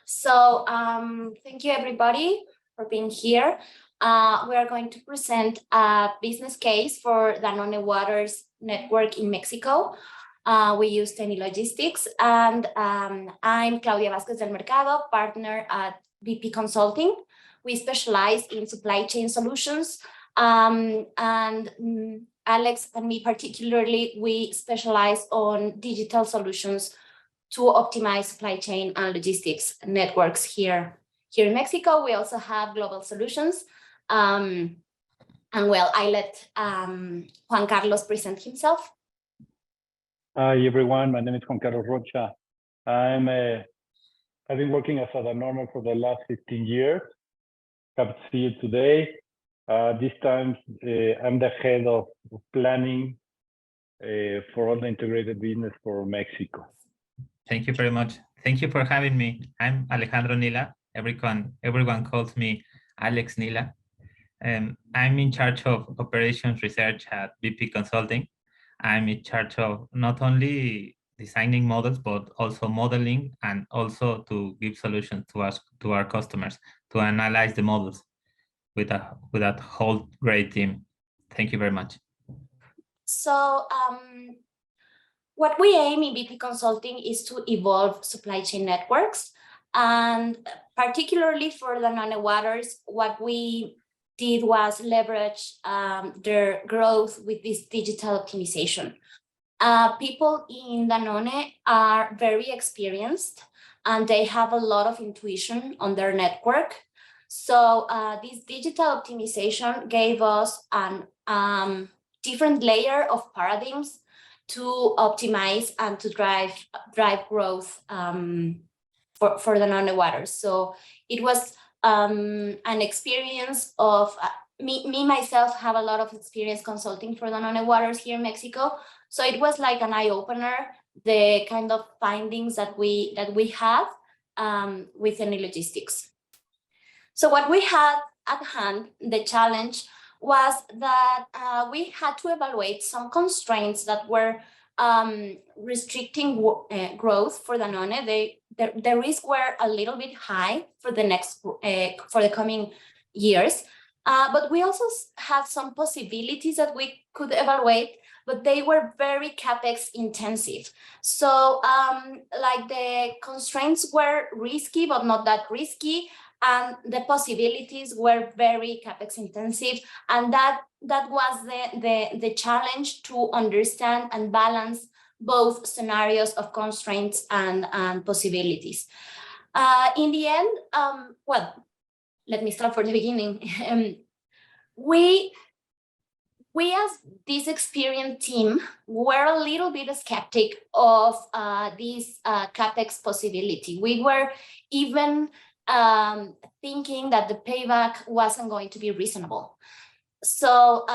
So thank you everybody for being here. We are going to present a business case for Danone-Waters network in Mexico. We use Teni Logistics, and I'm Claudia Vázquez del Mercado, partner at VP Consulting. We specialize in supply chain solutions, and Alex and me particularly, we specialize on digital solutions to optimize supply chain and logistics networks here in Mexico. We also have global solutions. And well, I let Juan Carlos present himself. Hi everyone, my name is Juan Carlos Rocha. I've been working as a Danone for the last 15 years. Happy to see you today. This time I'm the head of planning for all the integrated business for Mexico. Thank you very much. Thank you for having me. I'm Alejandro Nila. Everyone calls me Alex Nila. I'm in charge of operations research at VP Consulting. I'm in charge of not only designing models, but also modeling and also to give solutions to our customers to analyze the models with that whole great team. Thank you very much. So what we aim in VP Consulting is to evolve supply chain networks, and particularly for Danone-Waters, what we did was leverage their growth with this digital optimization. People in Danone are very experienced and they have a lot of intuition on their network. So this digital optimization gave us a different layer of paradigms to optimize and to drive growth for Danone-Waters. So it was an experience of me myself have a lot of experience consulting for Danone-Waters here in Mexico. So it was like an eye-opener, the kind of findings that we have with Teni Logistics. So what we had at hand, the challenge, was that we had to evaluate some constraints that were restricting growth for Danone. The risks were a little bit high for the coming years, but we also had some possibilities that we could evaluate, but they were very capex intensive. So like the constraints were risky, but not that risky. And the possibilities were very capex intensive, and that was the challenge to understand and balance both scenarios of constraints and possibilities. In the end, well, let me start from the beginning. We as this experienced team were a little bit skeptic of this capex possibility. We were even thinking that the payback wasn't going to be reasonable. So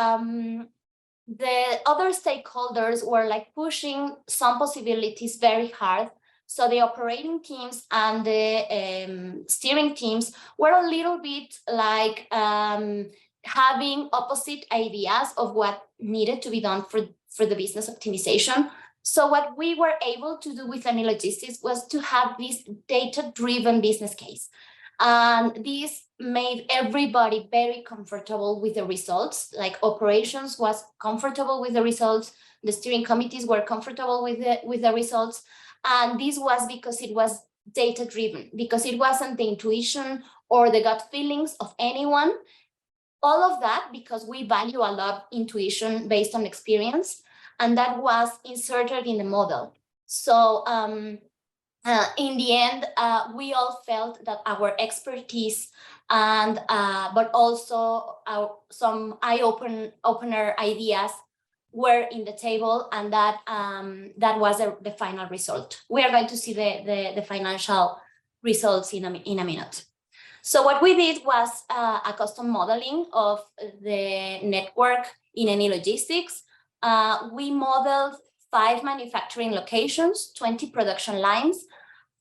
the other stakeholders were like pushing some possibilities very hard. So the operating teams and the steering teams were a little bit like having opposite ideas of what needed to be done for the business optimization. So what we were able to do with Teni Logistics was to have this data-driven business case. And this made everybody very comfortable with the results. Like operations was comfortable with the results. The steering committees were comfortable with the results. And this was because it was data-driven, because it wasn't the intuition or the gut feelings of anyone. All of that because we value a lot intuition based on experience. And that was inserted in the model. So in the end, we all felt that our expertise and but also some eye-opener ideas were in the table, and that was the final result. We are going to see the financial results in a minute. So what we did was a custom modeling of the network in Teni Logistics. We modeled 5 manufacturing locations, 20 production lines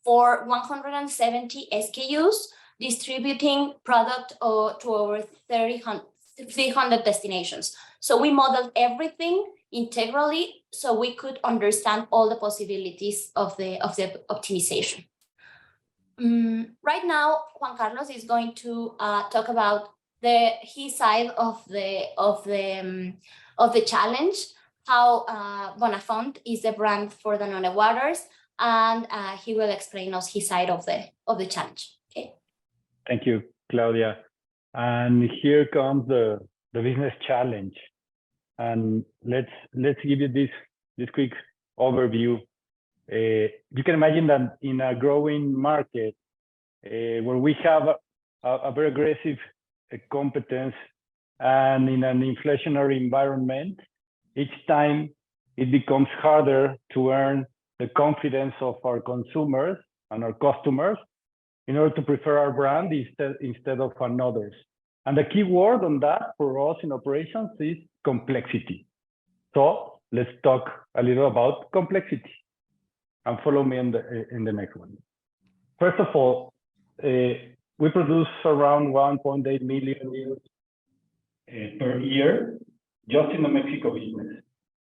for 170 SKUs, distributing product to over 300 destinations. So we modeled everything integrally so we could understand all the possibilities of the optimization. Right now, Juan Carlos is going to talk about his side of the challenge, how Bonafont is the brand for the Danone-Waters, and he will explain us his side of the challenge. Okay. Thank you, Claudia. And here comes the business challenge. And let's give you this quick overview. You can imagine that in a growing market, where we have a very aggressive competence, and in an inflationary environment, each time it becomes harder to earn the confidence of our consumers and our customers in order to prefer our brand instead of another's. And the key word on that for us in operations is complexity. So let's talk a little about complexity, and follow me in the next one. First of all, we produce around 1.8 million per year just in the Mexico business.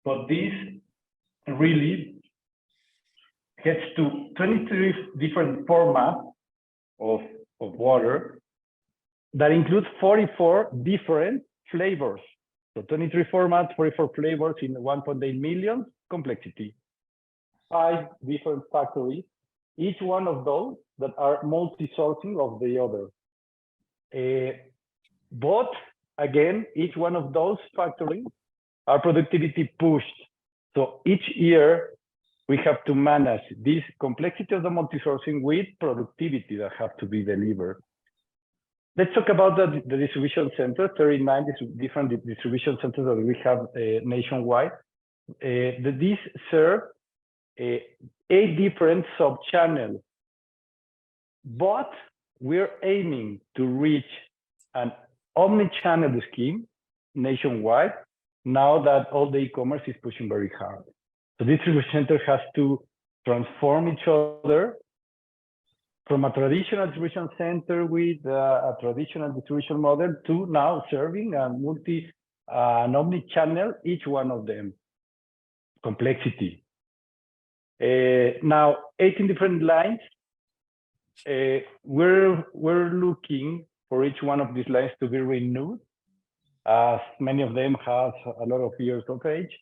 But this really gets to 23 different formats of water that includes 44 different flavors. So 23 formats, 44 flavors in 1.8 million, complexity. 5 different factories, each one of those that are multi-sourcing of the other. But again, each one of those factories are productivity pushed. So each year we have to manage this complexity of the multi-sourcing with productivity that have to be delivered. Let's talk about the distribution center, 39 different distribution centers that we have nationwide. These serve 8 different sub-channels, but we're aiming to reach an omni-channel scheme nationwide now that all the e-commerce is pushing very hard. So this distribution center has to transform each other from a traditional distribution center with a traditional distribution model to now serving an omni-channel, each one of them. Complexity. Now, 18 different lines. We're looking for each one of these lines to be renewed, as many of them have a lot of years of age.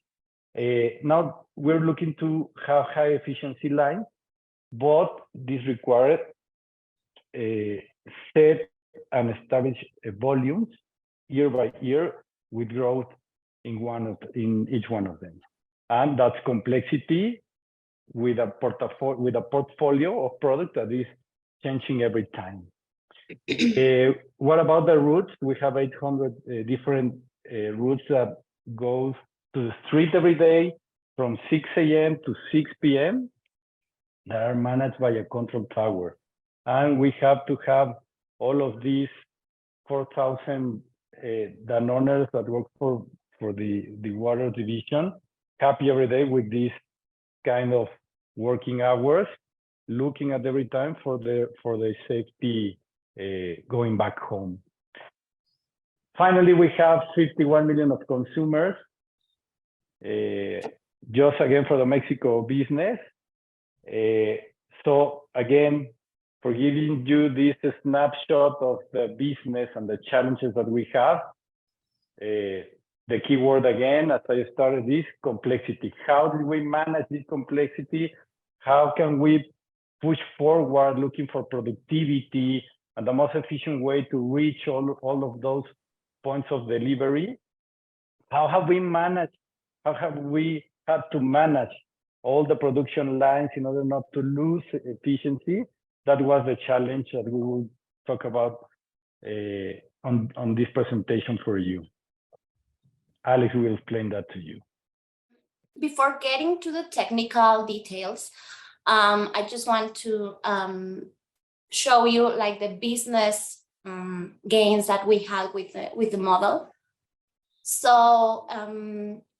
Now we're looking to have high efficiency lines, but this requires set and establish volumes year by year with growth in each one of them. And that's complexity with a portfolio of products that is changing every time. What about the routes? We have 800 different routes that go to the street every day from 6 a.m. to 6 p.m. that are managed by a control tower. And we have to have all of these 4,000 Danoners that work for the water division happy every day with this kind of working hours, looking at every time for their safety going back home. Finally, we have 51 million of consumers, just again for the Mexico business. So again, for giving you this snapshot of the business and the challenges that we have, the key word again, as I started, is complexity. How do we manage this complexity? How can we push forward looking for productivity and the most efficient way to reach all of those points of delivery? How have we had to manage all the production lines in order not to lose efficiency? That was the challenge that we will talk about on this presentation for you. Alex will explain that to you. Before getting to the technical details, I just want to show you like the business gains that we had with the model. So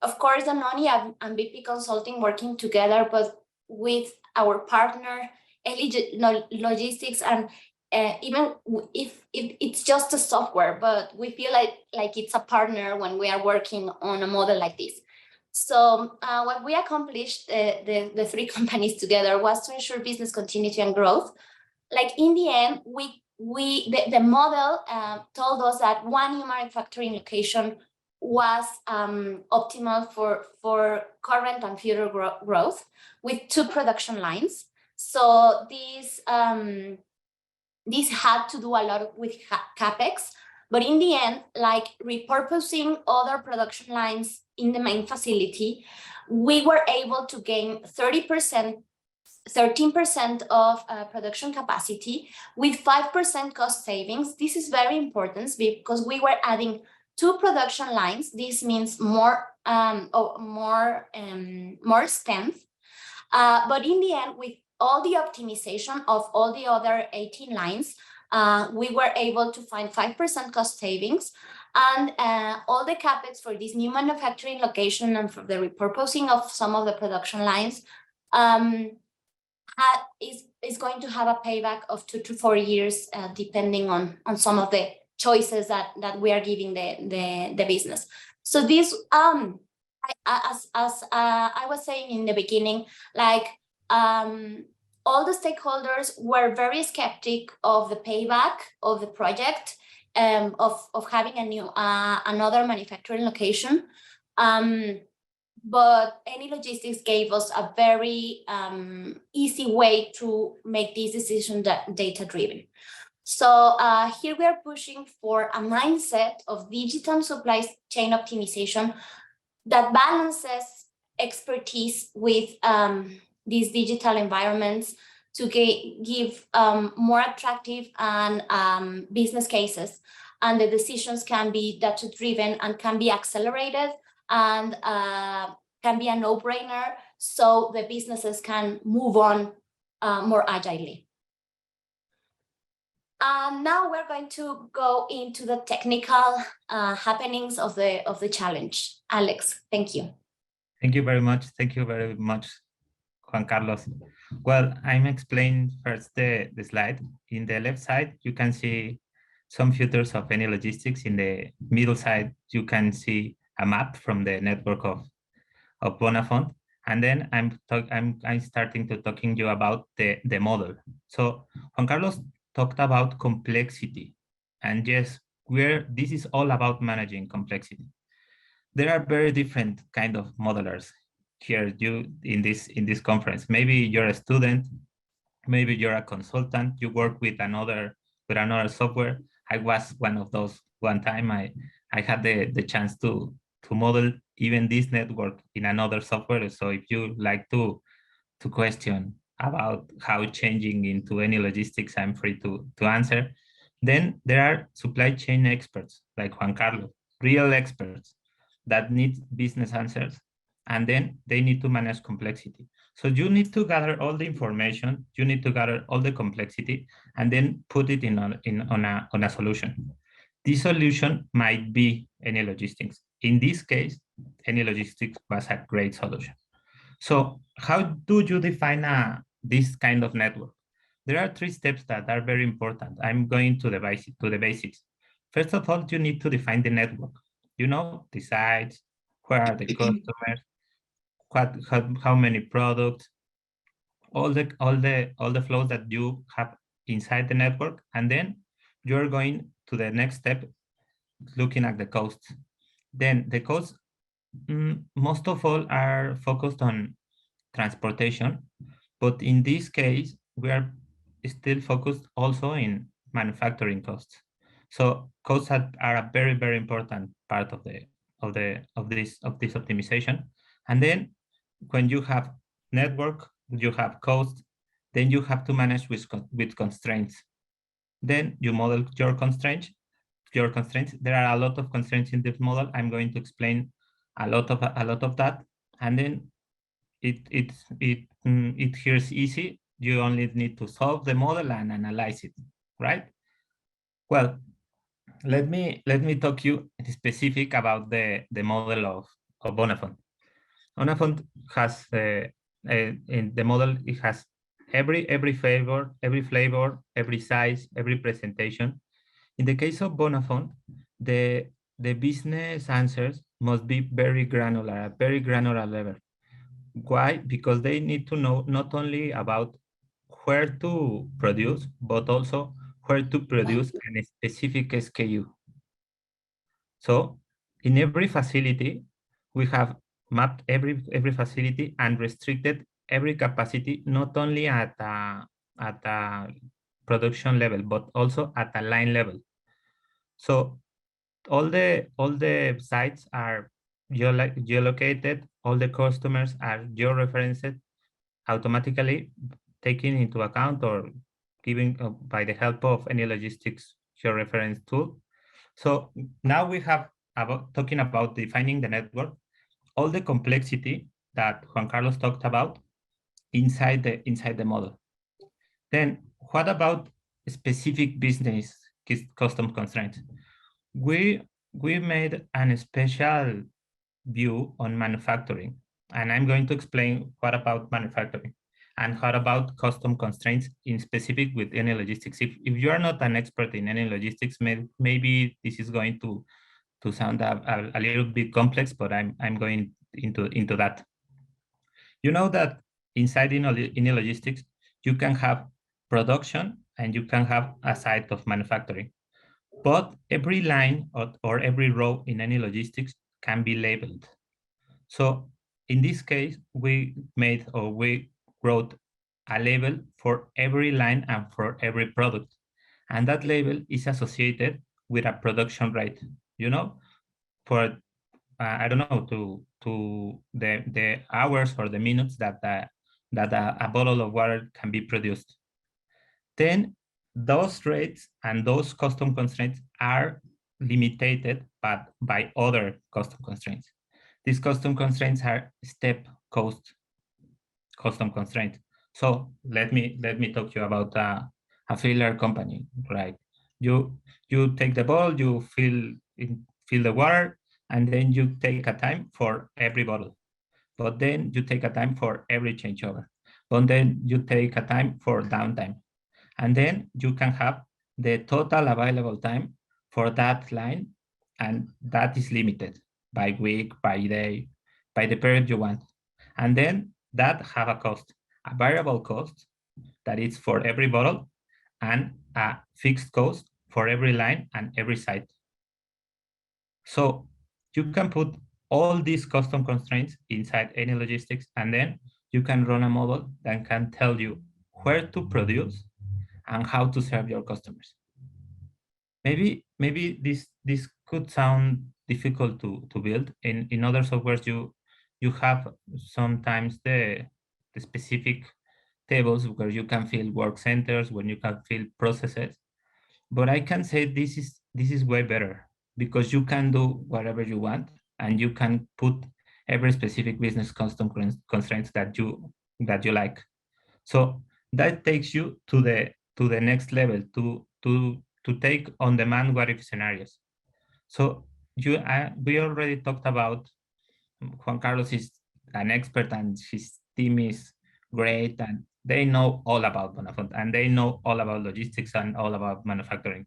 of course, Danone and BP Consulting working together, but with our partner logistics, and even if it's just a software, but we feel like it's a partner when we are working on a model like this. So what we accomplished, the 3 companies together, was to ensure business continuity and growth. like in the end, the model told us that one new manufacturing location was optimal for current and future growth with 2 production lines. So this had to do a lot with capex, but in the end, like repurposing other production lines in the main facility, we were able to gain 13% of production capacity with 5% cost savings. This is very important because we were adding 2 production lines. This means more strength. But in the end, with all the optimization of all the other 18 lines, we were able to find 5% cost savings, and all the capex for this new manufacturing location and for the repurposing of some of the production lines is going to have a payback of 2 to 4 years, depending on some of the choices that we are giving the business. So this, as I was saying in the beginning, like all the stakeholders were very skeptic of the payback of the project, of having another manufacturing location. But Any Logistics gave us a very easy way to make this decision data-driven. So here we are pushing for a mindset of digital supply chain optimization that balances expertise with these digital environments to give more attractive and business cases, and the decisions can be data-driven and can be accelerated and can be a no-brainer, so the businesses can move on more agilely. Now we're going to go into the technical happenings of the challenge. Alex, thank you. Thank you very much. Thank you very much, Juan Carlos. Well, I'm explaining first the slide. In the left side, you can see some features of any logistics. In the middle side, you can see a map from the network of Bonafont. And then I'm starting to talking to you about the model. So Juan Carlos talked about complexity, and yes, this is all about managing complexity. There are very different kind of modelers here in this conference. Maybe you're a student, maybe you're a consultant, you work with another software. I was one of those. One time I had the chance to model even this network in another software. So if you like to question about how changing into any logistics, I'm free to answer. Then there are supply chain experts like Juan Carlos, real experts that need business answers, and then they need to manage complexity. So you need to gather all the information, you need to gather all the complexity, and then put it on a solution. This solution might be any logistics. In this case, any logistics was a great solution. So how do you define this kind of network? There are 3 steps that are very important. I'm going to the basics. First of all, you need to define the network. You know, the sites, where are the customers, how many products, all the flows that you have inside the network, and then you're going to the next step, looking at the costs. Then the costs, most of all, are focused on transportation, but in this case, we are still focused also in manufacturing costs. So costs are a very, very important part of this optimization. And then when you have network, you have costs, then you have to manage with constraints. Then you model your constraints. There are a lot of constraints in this model. I'm going to explain a lot of that, and then it here's easy. You only need to solve the model and analyze it, right? Well, let me talk you specific about the model of Bonafont. Bonafont has in the model, it has every flavor, every size, every presentation. In the case of Bonafont, the business answers must be very granular level. Why? Because they need to know not only about where to produce, but also where to produce a specific SKU. So in every facility, we have mapped every facility and restricted every capacity, not only at a production level, but also at a line level. So all the sites are geolocated, all the customers are geo-referenced, automatically taken into account or given by the help of any logistics geo-reference tool. So now we have talking about defining the network, all the complexity that Juan Carlos talked about inside the model. Then what about specific business custom constraints? We made an special view on manufacturing, and I'm going to explain what about manufacturing and what about custom constraints in specific with any logistics. If you are not an expert in any logistics, maybe this is going to sound a little bit complex, but I'm going into that. You know that inside in logistics, you can have production and you can have a site of manufacturing. But every line or every row in any logistics can be labeled. So in this case, we wrote a label for every line and for every product. And that label is associated with a production rate, you know, for, I don't know, to the hours or the minutes that a bottle of water can be produced. Then those rates and those custom constraints are limited by other custom constraints. These custom constraints are step cost custom constraints. So let me talk to you about a filler company, right? You take the bottle, you fill the water, and then you take a time for every bottle. But then you take a time for every changeover. But then you take a time for downtime. And then you can have the total available time for that line, and that is limited by week, by day, by the period you want. And then that have a cost, a variable cost that is for every bottle, and a fixed cost for every line and every site. So you can put all these custom constraints inside any logistics, and then you can run a model that can tell you where to produce and how to serve your customers. Maybe this could sound difficult to build. In other softwares, you have sometimes the specific tables where you can fill work centers, when you can fill processes. But I can say this is way better, because you can do whatever you want, and you can put every specific business custom constraints that you like. So that takes you to the next level, to take on-demand what-if scenarios. So we already talked about, Juan Carlos is an expert and his team is great, and they know all about Bonafont, and they know all about logistics and all about manufacturing.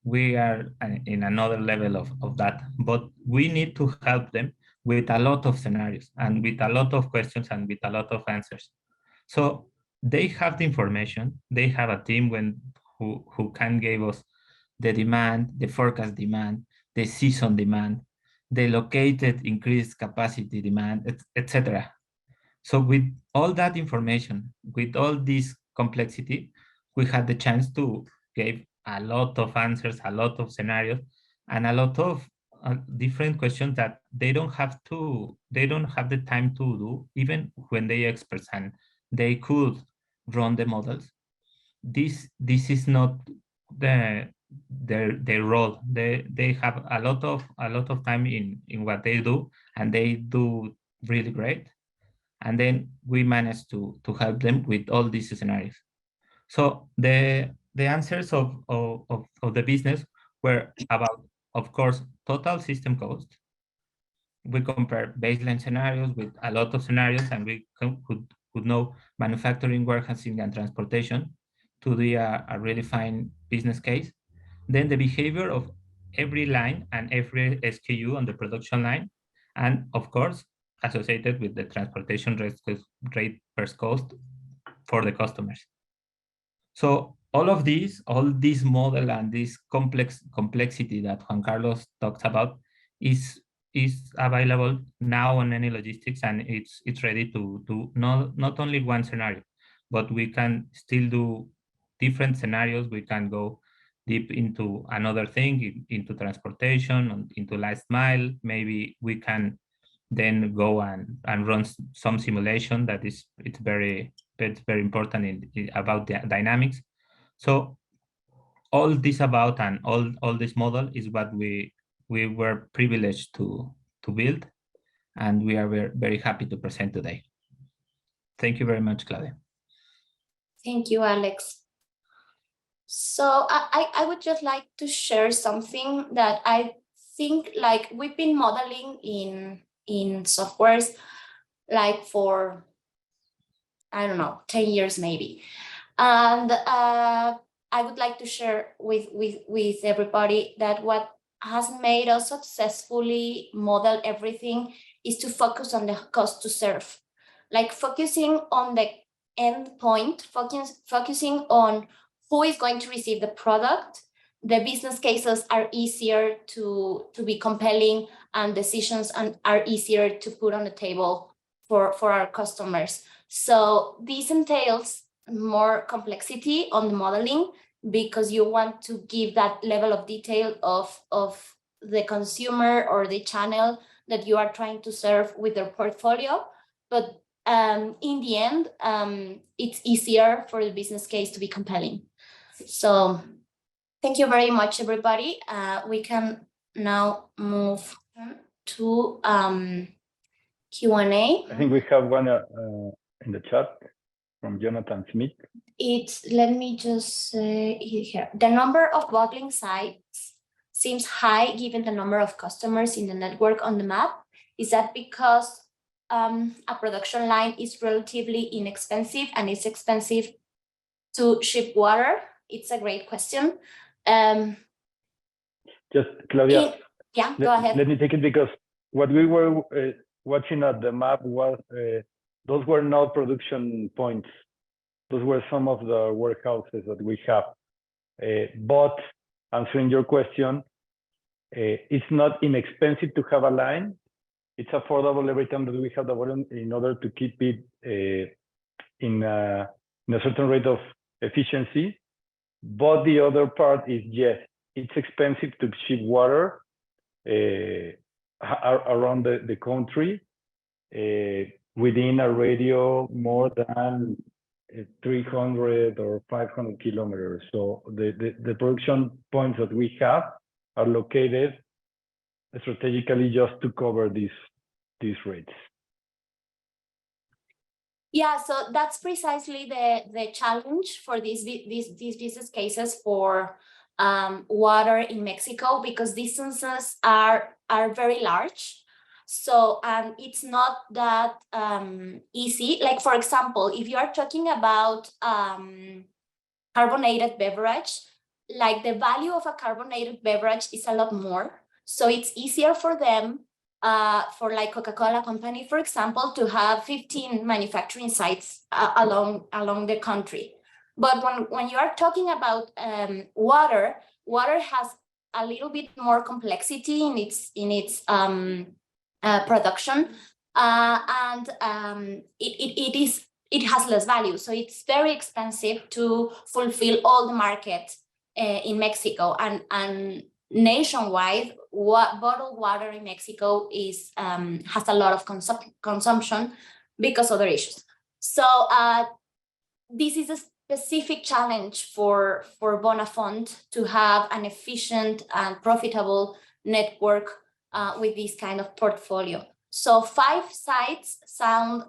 We are in another level of that, but we need to help them with a lot of scenarios and with a lot of questions and with a lot of answers. So they have the information, they have a team who can give us the demand, the forecast demand, the season demand, the located increased capacity demand, etc. So with all that information, with all this complexity, we had the chance to give a lot of answers, a lot of scenarios, and a lot of different questions that they don't have the time to do, even when they experts, and they could run the models. This is not their role. They have a lot of time in what they do, and they do really great. And then we managed to help them with all these scenarios. So the answers of the business were about, of course, total system cost. We compare baseline scenarios with a lot of scenarios, and we could know manufacturing, warehousing, and transportation to do a really fine business case. Then the behavior of every line and every SKU on the production line, and of course, associated with the transportation rate per cost for the customers. So all this model and this complexity that Juan Carlos talks about is available now on any logistics, and it's ready to do not only one scenario, but we can still do different scenarios. We can go deep into another thing, into transportation, into last mile. Maybe we can then go and run some simulation that it's very important about the dynamics. So all this about and all this model is what we were privileged to build, and we are very happy to present today. Thank you very much, Claudia. Thank you, Alex. So I would just like to share something that I think like we've been modeling in softwares like for, I don't know, 10 years maybe. And I would like to share with everybody that what has made us successfully model everything is to focus on the cost to serve, like focusing on the end point, focusing on who is going to receive the product. The business cases are easier to be compelling, and decisions are easier to put on the table for our customers. So this entails more complexity on the modeling, because you want to give that level of detail of the consumer or the channel that you are trying to serve with their portfolio. But in the end, it's easier for the business case to be compelling. So thank you very much, everybody. We can now move to Q&A. I think we have one in the chat from Jonathan Smith. Let me just say here, the number of bottling sites seems high given the number of customers in the network on the map. Is that because a production line is relatively inexpensive and it's expensive to ship water? It's a great question. Just Claudia. Yeah, go ahead. Let me take it, because what we were watching at the map was those were not production points. Those were some of the warehouses that we have. But answering your question, it's not inexpensive to have a line. It's affordable every time that we have the volume in order to keep it in a certain rate of efficiency. But the other part is, yes, it's expensive to ship water around the country within a radio more than 300 or 500 kilometers. So the production points that we have are located strategically just to cover these rates. Yeah, so that's precisely the challenge for these business cases for water in Mexico, because distances are very large. So it's not that easy. Like, for example, if you are talking about carbonated beverage, like the value of a carbonated beverage is a lot more. So it's easier for them, for like Coca-Cola company, for example, to have 15 manufacturing sites along the country. But when you are talking about water has a little bit more complexity in its production, and it has less value. So it's very expensive to fulfill all the market in Mexico, and nationwide, bottled water in Mexico is has a lot of consumption because of other issues. So this is a specific challenge for Bonafont to have an efficient and profitable network with this kind of portfolio. So 5 sites sound,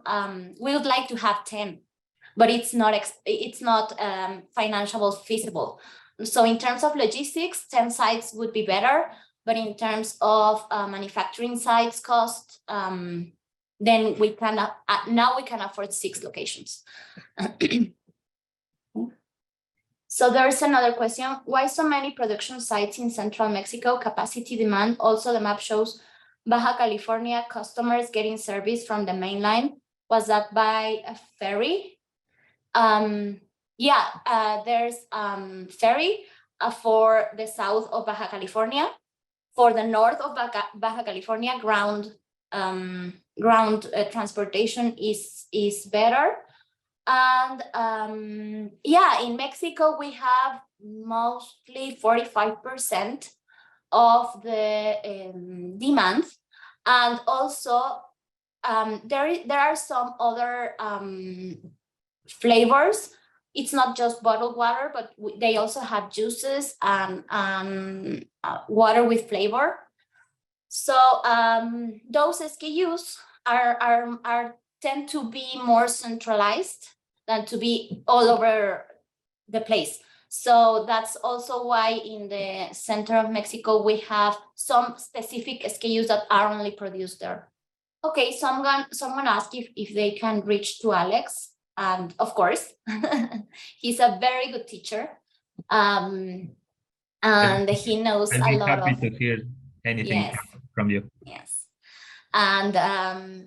we would like to have 10, but it's not financially feasible. So in terms of logistics, 10 sites would be better, but in terms of manufacturing sites cost, then we can now we can afford 6 locations. So there's another question. Why so many production sites in central Mexico? Capacity demand. Also, the map shows Baja California customers getting service from the main line. Was that by a ferry? Yeah, there's ferry for the south of Baja California. For the north of Baja California, ground transportation is better. And yeah, in Mexico, we have mostly 45% of the demand. And also there are some other flavors. It's not just bottled water, but they also have juices and water with flavor. So those SKUs are tend to be more centralized than to be all over the place. So that's also why in the center of Mexico, we have some specific SKUs that are only produced there. Okay, someone asked if they can reach to Alex. And of course, he's a very good teacher. And he knows I'd a be lot happy of, to hear anything yes, from you. yes. And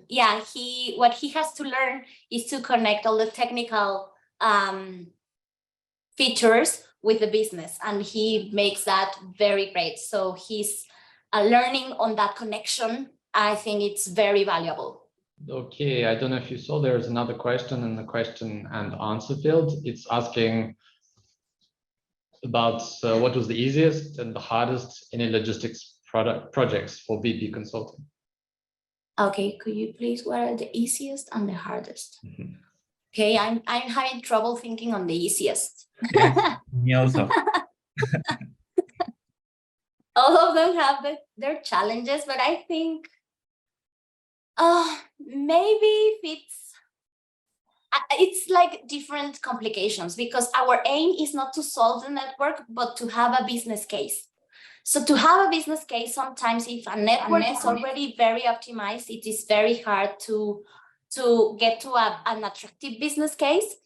yeah, what he has to learn is to connect all the technical features with the business, and he makes that very great. So he's learning on that connection. I think it's very valuable. Okay, I don't know if you saw, there's another question in the question and answer field. It's asking about what was the easiest and the hardest in logistics projects for BP Consulting. Okay, could you please, what are the easiest and the hardest? Okay, I'm having trouble thinking on the easiest. Yes, me also. All of them have their challenges, but I think maybe if it's like different complications, because our aim is not to solve the network, but to have a business case. So to have a business case, sometimes if a network is already very optimized, it is very hard to get to an attractive business case.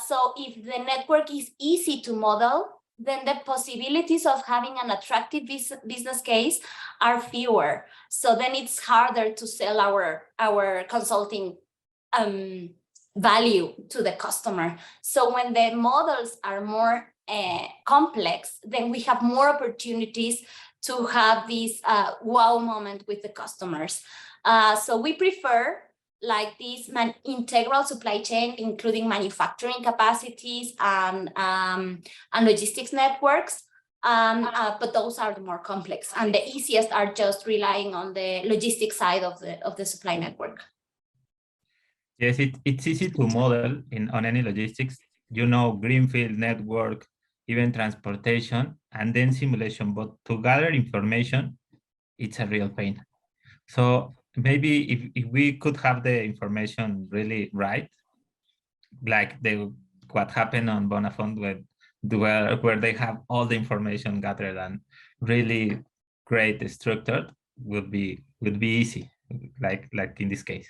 So if the network is easy to model, then the possibilities of having an attractive business case are fewer. So then it's harder to sell our consulting value to the customer. So when the models are more complex, then we have more opportunities to have this wow moment with the customers. So we prefer like this integral supply chain, including manufacturing capacities and logistics networks. But those are the more complex, and the easiest are just relying on the logistics side of the supply network. Yes, it's easy to model on any logistics, greenfield network, even transportation, and then simulation. But to gather information, it's a real pain. So maybe if we could have the information really right, like what happened on Bonafont where they have all the information gathered and really great structured, would be easy, like in this case.